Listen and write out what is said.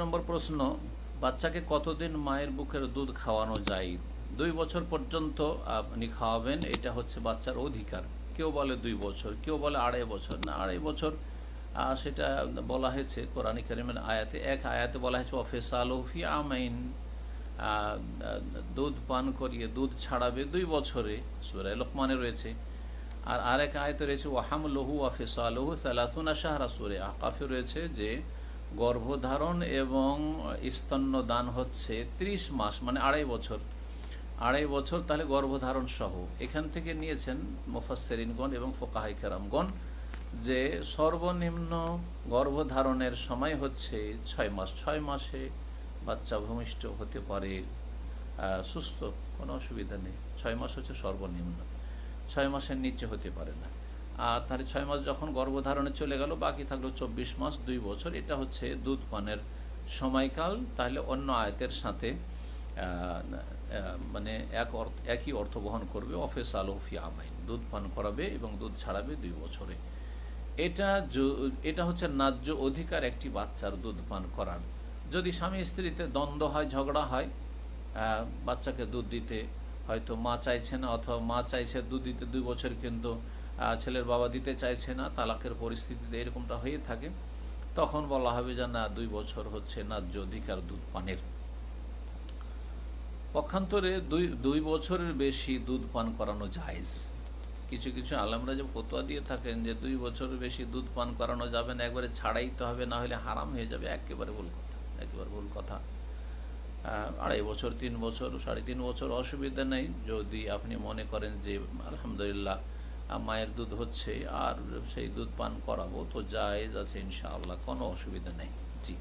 নম্বর প্রশ্ন, বাচ্চাকে কতদিন মায়ের বুকের দুধ খাওয়ানো যায়? 2 বছর পর্যন্ত আপনি খাওয়াবেন, এটা হচ্ছে বাচ্চার অধিকার। কেউ বলে 2 বছর, কেউ বলে 2.5 বছর। না, 2.5 বছর সেটা বলা হয়েছে কোরআন কারীমের আয়াতে। এক আয়াতে বলা হয়েছে ওয়াফিসালুহু ফি আমাইন, দুধ পান করিয়ে দুধ ছাড়াবে 2 বছরে, সূরা লোকমানে রয়েছে। আর আরেক আয়াতে রয়েছে ওয়াহামলুহু ওয়াফিসালুহু সালাসুনা শাহরা, সূরা আকাফে রয়েছে যে গর্ভধারণ এবং স্তন্যদান হচ্ছে 30 মাস, মানে 2.5 বছর। 2.5 বছর তাহলে গর্ভধারণ সহ। এখান থেকে নিয়েছেন মুফাসসিরিনগণ এবং ফুকাহায়ে কেরামগণ যে সর্বনিম্ন গর্ভধারণের সময় হচ্ছে 6 মাস। 6 মাসে বাচ্চা ভূমিষ্ঠ হতে পারে সুস্থ, কোনো অসুবিধা নেই। 6 মাস হচ্ছে সর্বনিম্ন, 6 মাসের নিচে হতে পারে না। আর তাহলে 6 মাস যখন গর্ভধারণে চলে গেল, বাকি থাকলো 24 মাস, 2 বছর। এটা হচ্ছে দুধ পানের সময়কাল। তাহলে অন্য আয়াতের সাথে মানে একই অর্থ বহন করবে। ওয়াফিসালুহু ফি আমাইন, দুধ পান করাবে এবং দুধ ছাড়াবে 2 বছরে। এটা হচ্ছে ন্যায্য অধিকার একটি বাচ্চার দুধ পান করার। যদি স্বামী স্ত্রীতে দ্বন্দ্ব হয়, ঝগড়া হয়, বাচ্চাকে দুধ দিতে হয়তো মা চাইছে না, অথবা মা চাইছে দুধ দিতে 2 বছর, কিন্তু ছেলের বাবা দিতে চাইছে না, তালাকের পরিস্থিতিতে এরকমটা হয়ে থাকে, তখন বলা হবে যে না, 2 বছর হচ্ছে ন্যায্য অধিকার দুধ পানের। পক্ষান্তরে 2 বছরের বেশি দুধ পান করানো জায়েজ। কিছু কিছু আলেমরা যে ফতোয়া দিয়ে থাকেন যে 2 বছরের বেশি দুধ পান করানো যাবে না, একবারে ছাড়াইতে হবে, না হলে হারাম হয়ে যাবে, একেবারে ভুল কথা, একেবারে ভুল কথা। 2.5 বছর, 3 বছর, 3.5 বছর অসুবিধা নেই। যদি আপনি মনে করেন যে আলহামদুলিল্লাহ মায়ের দুধ হচ্ছে আর সেই দুধ পান করাবো, তো জায়েজ আছে ইনশাআল্লাহ, কোনো অসুবিধা নেই। জি।